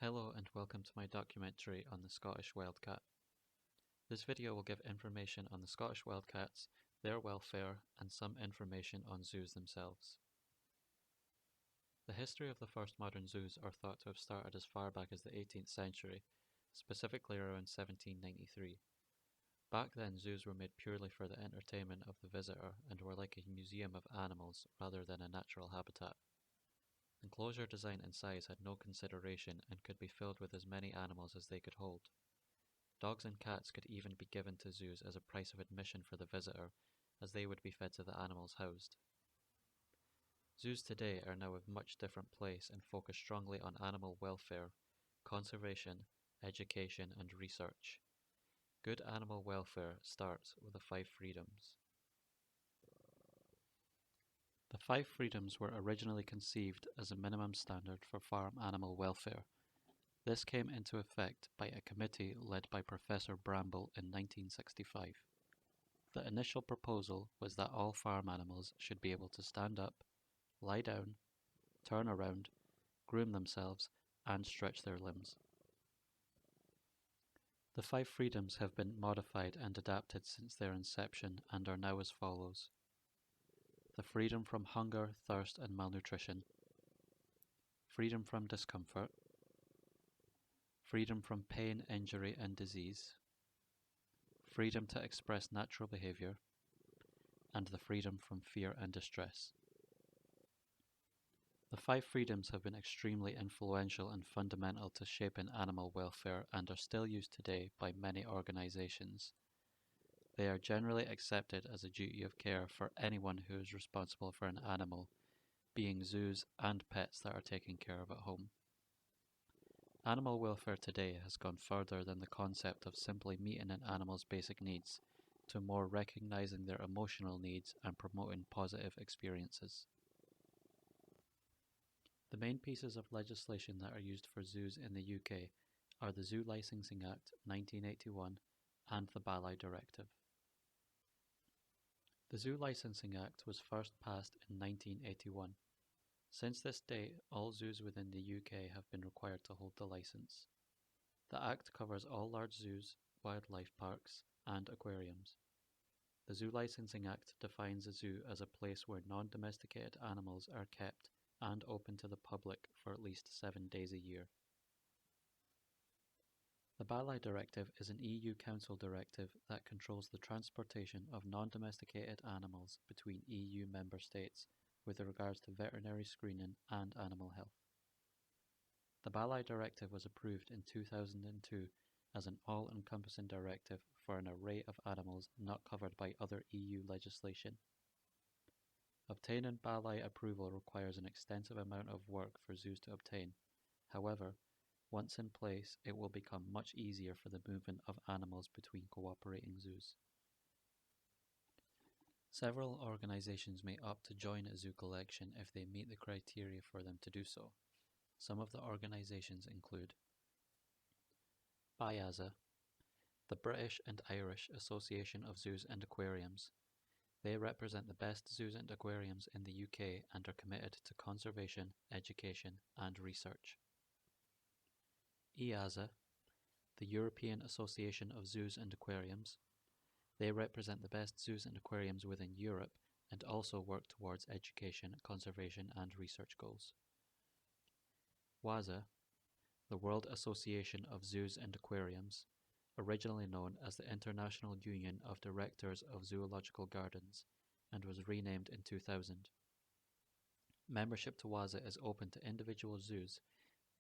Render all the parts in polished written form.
Hello and welcome to my documentary on the Scottish wildcat. This video will give information on the Scottish wildcats, their welfare, and some information on zoos themselves. The history of the first modern zoos are thought to have started as far back as the 18th century, specifically around 1793. Back then, zoos were made purely for the entertainment of the visitor and were like a museum of animals rather than a natural habitat. Enclosure design and size had no consideration and could be filled with as many animals as they could hold. Dogs and cats could even be given to zoos as a price of admission for the visitor, as they would be fed to the animals housed. Zoos today are now a much different place and focus strongly on animal welfare, conservation, education, and research. Good animal welfare starts with the 5 freedoms. The 5 freedoms were originally conceived as a minimum standard for farm animal welfare. This came into effect by a committee led by Professor Bramble in 1965. The initial proposal was that all farm animals should be able to stand up, lie down, turn around, groom themselves, and stretch their limbs. The 5 freedoms have been modified and adapted since their inception and are now as follows. The freedom from hunger, thirst, and malnutrition. Freedom from discomfort. Freedom from pain, injury, and disease. Freedom to express natural behavior. And the freedom from fear and distress. The 5 freedoms have been extremely influential and fundamental to shaping animal welfare and are still used today by many organizations. They are generally accepted as a duty of care for anyone who is responsible for an animal, being zoos and pets that are taken care of at home. Animal welfare today has gone further than the concept of simply meeting an animal's basic needs, to more recognizing their emotional needs and promoting positive experiences. The main pieces of legislation that are used for zoos in the UK are the Zoo Licensing Act 1981 and the Balai Directive. The Zoo Licensing Act was first passed in 1981. Since this date, all zoos within the UK have been required to hold the licence. The Act covers all large zoos, wildlife parks, and aquariums. The Zoo Licensing Act defines a zoo as a place where non-domesticated animals are kept and open to the public for at least 7 days a year. The Balai Directive is an EU Council directive that controls the transportation of non-domesticated animals between EU member states with regards to veterinary screening and animal health. The Balai Directive was approved in 2002 as an all-encompassing directive for an array of animals not covered by other EU legislation. Obtaining Balai approval requires an extensive amount of work for zoos to obtain. However, once in place, it will become much easier for the movement of animals between cooperating zoos. Several organizations may opt to join a zoo collection if they meet the criteria for them to do so. Some of the organizations include BIAZA, the British and Irish Association of Zoos and Aquariums. They represent the best zoos and aquariums in the UK and are committed to conservation, education, and research. EAZA, the European Association of Zoos and Aquariums. They represent the best zoos and aquariums within Europe and also work towards education, conservation, and research goals. WAZA, the World Association of Zoos and Aquariums, originally known as the International Union of Directors of Zoological Gardens, and was renamed in 2000. Membership to WAZA is open to individual zoos,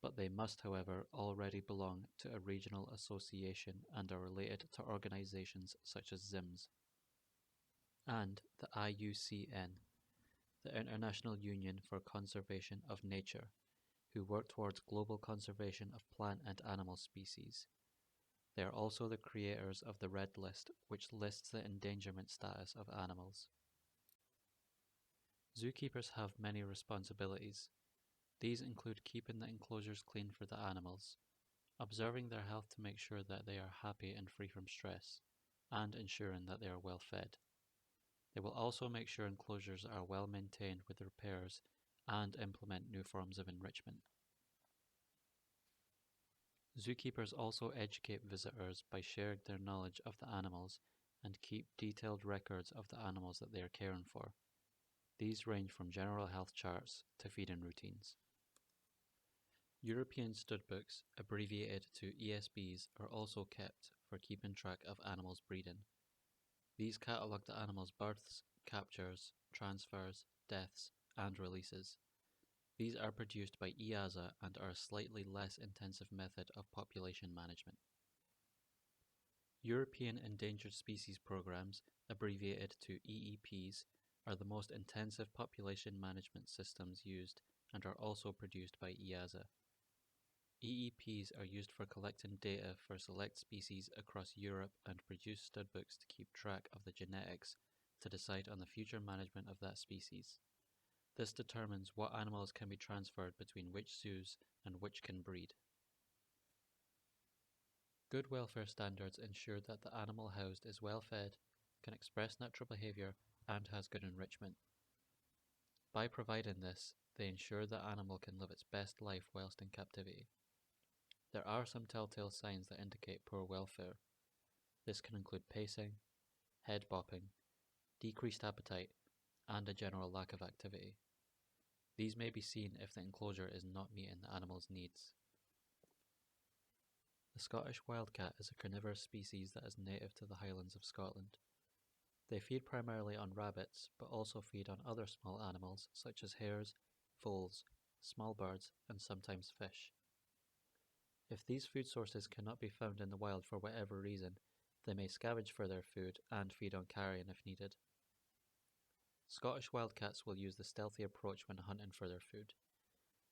but they must, however, already belong to a regional association and are related to organizations such as ZIMS. And the IUCN, the International Union for Conservation of Nature, who work towards global conservation of plant and animal species. They are also the creators of the Red List, which lists the endangerment status of animals. Zookeepers have many responsibilities. These include keeping the enclosures clean for the animals, observing their health to make sure that they are happy and free from stress, and ensuring that they are well fed. They will also make sure enclosures are well maintained with repairs and implement new forms of enrichment. Zookeepers also educate visitors by sharing their knowledge of the animals and keep detailed records of the animals that they are caring for. These range from general health charts to feeding routines. European studbooks, abbreviated to ESBs, are also kept for keeping track of animals breeding. These catalogue the animals' births, captures, transfers, deaths, and releases. These are produced by EASA and are a slightly less intensive method of population management. European Endangered Species Programs, abbreviated to EEPs, are the most intensive population management systems used and are also produced by EASA. EEPs are used for collecting data for select species across Europe and produce studbooks to keep track of the genetics to decide on the future management of that species. This determines what animals can be transferred between which zoos and which can breed. Good welfare standards ensure that the animal housed is well fed, can express natural behavior, and has good enrichment. By providing this, they ensure the animal can live its best life whilst in captivity. There are some telltale signs that indicate poor welfare. This can include pacing, head bopping, decreased appetite, and a general lack of activity. These may be seen if the enclosure is not meeting the animal's needs. The Scottish wildcat is a carnivorous species that is native to the Highlands of Scotland. They feed primarily on rabbits, but also feed on other small animals such as hares, voles, small birds, and sometimes fish. If these food sources cannot be found in the wild for whatever reason, they may scavenge for their food and feed on carrion if needed. Scottish wildcats will use the stealthy approach when hunting for their food.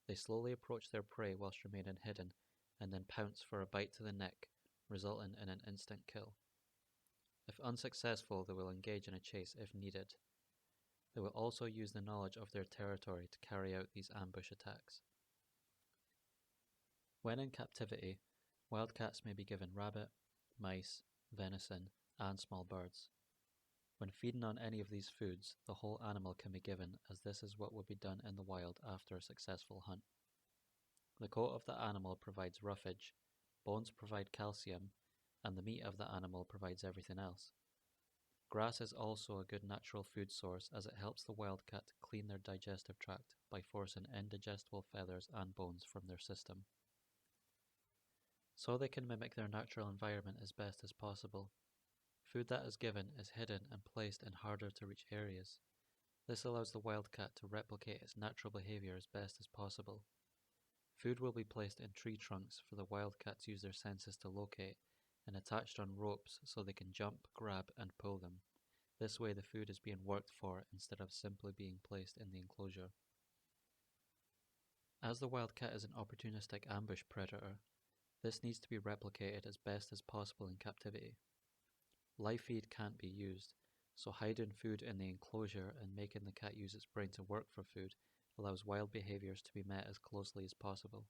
They slowly approach their prey whilst remaining hidden, and then pounce for a bite to the neck, resulting in an instant kill. If unsuccessful, they will engage in a chase if needed. They will also use the knowledge of their territory to carry out these ambush attacks. When in captivity, wildcats may be given rabbit, mice, venison, and small birds. When feeding on any of these foods, the whole animal can be given, as this is what would be done in the wild after a successful hunt. The coat of the animal provides roughage, bones provide calcium, and the meat of the animal provides everything else. Grass is also a good natural food source as it helps the wildcat clean their digestive tract by forcing indigestible feathers and bones from their system. So they can mimic their natural environment as best as possible. Food that is given is hidden and placed in harder to reach areas. This allows the wildcat to replicate its natural behavior as best as possible. Food will be placed in tree trunks for the wildcats use their senses to locate, and attached on ropes so they can jump, grab, and pull them. This way the food is being worked for instead of simply being placed in the enclosure. As the wildcat is an opportunistic ambush predator, this needs to be replicated as best as possible in captivity. Live feed can't be used, so hiding food in the enclosure and making the cat use its brain to work for food allows wild behaviors to be met as closely as possible.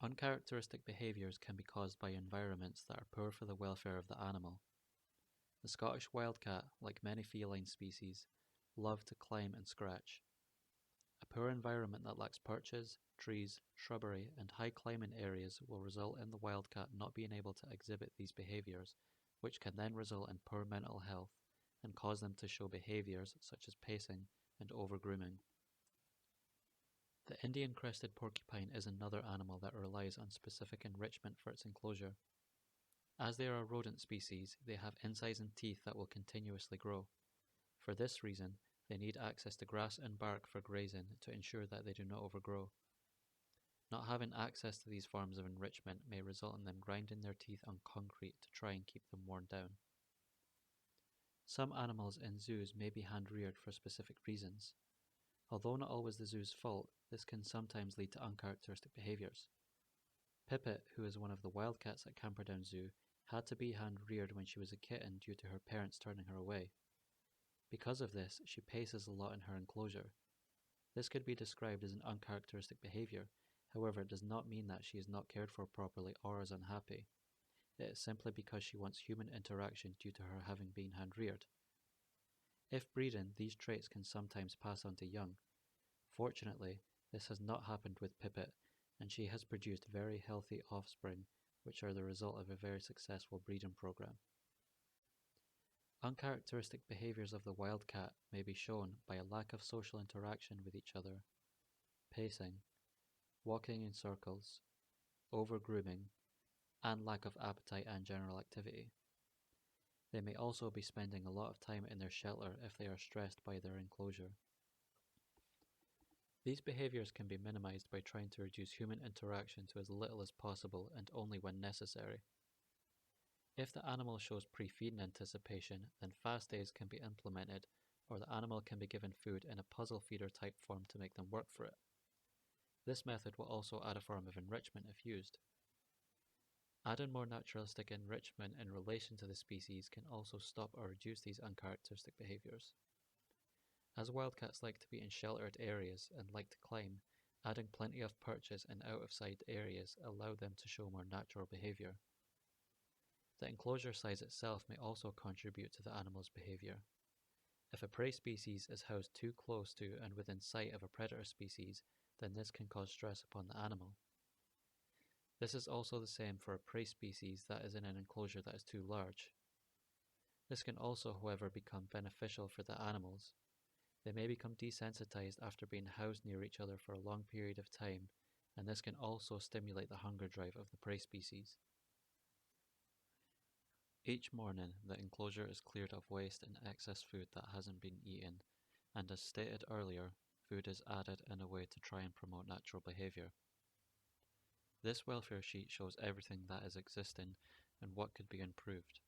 Uncharacteristic behaviors can be caused by environments that are poor for the welfare of the animal. The Scottish wildcat, like many feline species, love to climb and scratch. A poor environment that lacks perches, trees, shrubbery, and high climbing areas will result in the wildcat not being able to exhibit these behaviors, which can then result in poor mental health and cause them to show behaviors such as pacing and overgrooming. The Indian crested porcupine is another animal that relies on specific enrichment for its enclosure. As they are a rodent species, they have incised teeth that will continuously grow. For this reason, they need access to grass and bark for grazing to ensure that they do not overgrow. Not having access to these forms of enrichment may result in them grinding their teeth on concrete to try and keep them worn down. Some animals in zoos may be hand-reared for specific reasons. Although not always the zoo's fault, this can sometimes lead to uncharacteristic behaviors. Pipit, who is one of the wildcats at Camperdown Zoo, had to be hand-reared when she was a kitten due to her parents turning her away. Because of this, she paces a lot in her enclosure. This could be described as an uncharacteristic behavior, however it does not mean that she is not cared for properly or is unhappy. It is simply because she wants human interaction due to her having been hand-reared. If breeding, these traits can sometimes pass on to young. Fortunately, this has not happened with Pipit, and she has produced very healthy offspring, which are the result of a very successful breeding program. Uncharacteristic behaviors of the wildcat may be shown by a lack of social interaction with each other, pacing, walking in circles, over-grooming, and lack of appetite and general activity. They may also be spending a lot of time in their shelter if they are stressed by their enclosure. These behaviors can be minimized by trying to reduce human interaction to as little as possible and only when necessary. If the animal shows pre-feeding anticipation, then fast days can be implemented, or the animal can be given food in a puzzle feeder type form to make them work for it. This method will also add a form of enrichment if used. Adding more naturalistic enrichment in relation to the species can also stop or reduce these uncharacteristic behaviors. As wildcats like to be in sheltered areas and like to climb, adding plenty of perches in out-of-sight areas allow them to show more natural behavior. The enclosure size itself may also contribute to the animal's behavior. If a prey species is housed too close to and within sight of a predator species, then this can cause stress upon the animal. This is also the same for a prey species that is in an enclosure that is too large. This can also, however, become beneficial for the animals. They may become desensitized after being housed near each other for a long period of time, and this can also stimulate the hunger drive of the prey species. Each morning, the enclosure is cleared of waste and excess food that hasn't been eaten, and as stated earlier, food is added in a way to try and promote natural behavior. This welfare sheet shows everything that is existing and what could be improved.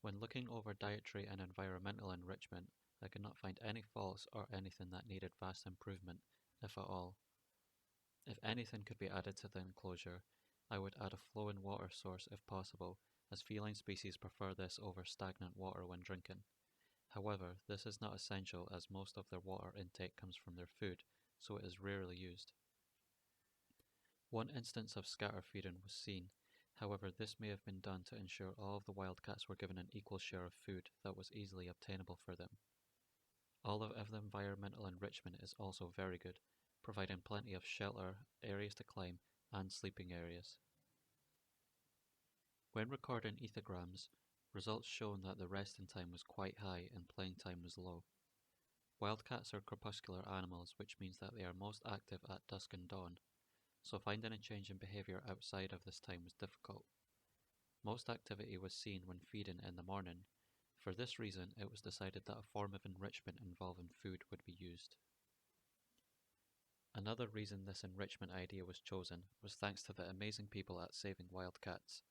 When looking over dietary and environmental enrichment, I could not find any faults or anything that needed vast improvement, if at all. If anything could be added to the enclosure, I would add a flowing water source if possible, as feline species prefer this over stagnant water when drinking. However, this is not essential as most of their water intake comes from their food, so it is rarely used. One instance of scatter feeding was seen, however this may have been done to ensure all of the wildcats were given an equal share of food that was easily obtainable for them. All of the environmental enrichment is also very good, providing plenty of shelter, areas to climb, and sleeping areas. When recording ethograms, results shown that the resting time was quite high and playing time was low. Wildcats are crepuscular animals, which means that they are most active at dusk and dawn, so finding a change in behavior outside of this time was difficult. Most activity was seen when feeding in the morning. For this reason, it was decided that a form of enrichment involving food would be used. Another reason this enrichment idea was chosen was thanks to the amazing people at Saving Wildcats.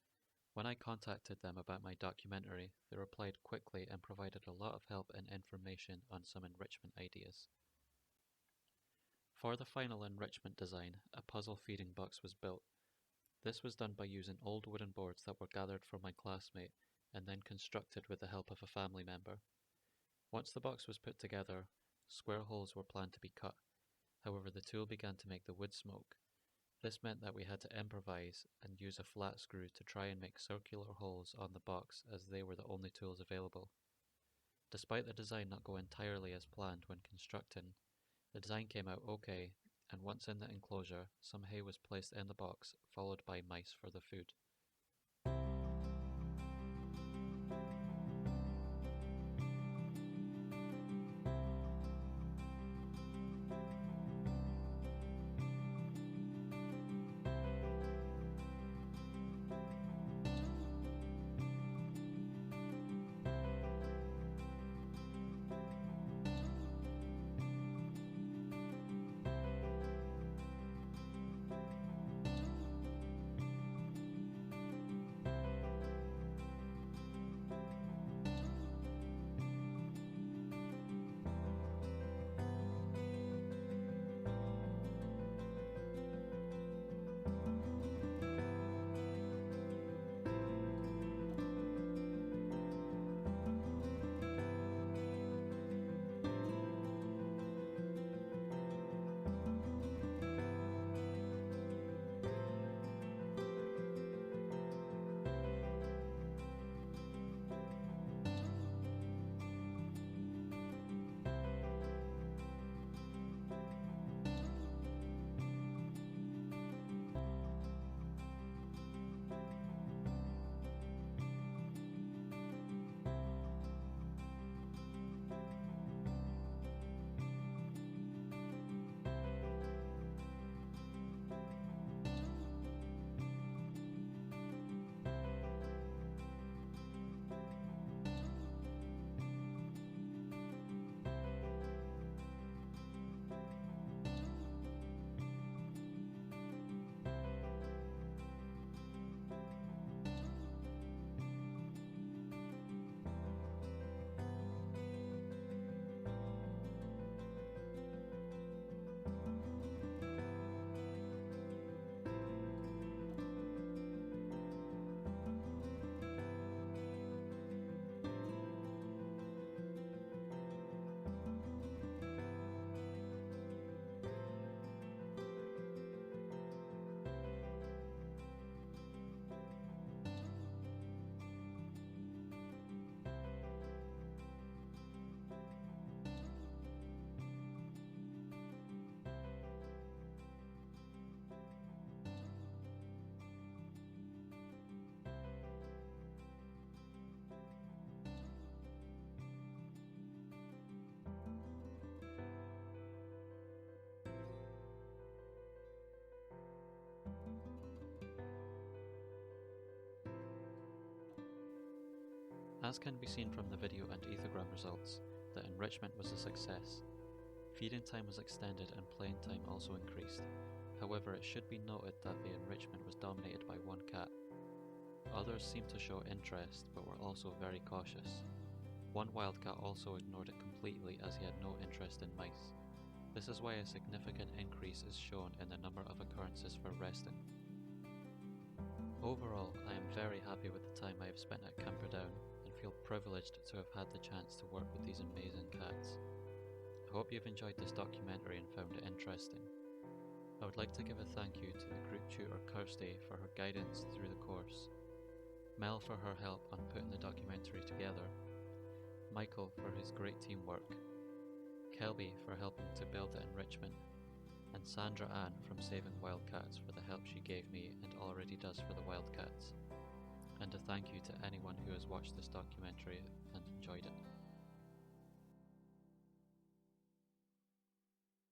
When I contacted them about my documentary, they replied quickly and provided a lot of help and information on some enrichment ideas. For the final enrichment design, a puzzle feeding box was built. This was done by using old wooden boards that were gathered from my classmate and then constructed with the help of a family member. Once the box was put together, square holes were planned to be cut. However, the tool began to make the wood smoke. This meant that we had to improvise and use a flat screw to try and make circular holes on the box, as they were the only tools available. Despite the design not going entirely as planned when constructing, the design came out okay, and once in the enclosure, some hay was placed in the box, followed by mice for the food. As can be seen from the video and ethogram results, the enrichment was a success. Feeding time was extended and playing time also increased. However, it should be noted that the enrichment was dominated by one cat. Others seemed to show interest, but were also very cautious. One wildcat also ignored it completely as he had no interest in mice. This is why a significant increase is shown in the number of occurrences for resting. Overall, I am very happy with the time I have spent at Camperdown and feel privileged to have had the chance to work with these amazing cats. I hope you've enjoyed this documentary and found it interesting. I would like to give a thank you to the group tutor Kirsty for her guidance through the course, Mel for her help on putting the documentary together, Michael for his great teamwork, Kelby for helping to build the enrichment, and Sandra Ann from Saving Wildcats for the help she gave me and already does for the Wildcats. And a thank you to anyone who has watched this documentary and enjoyed it.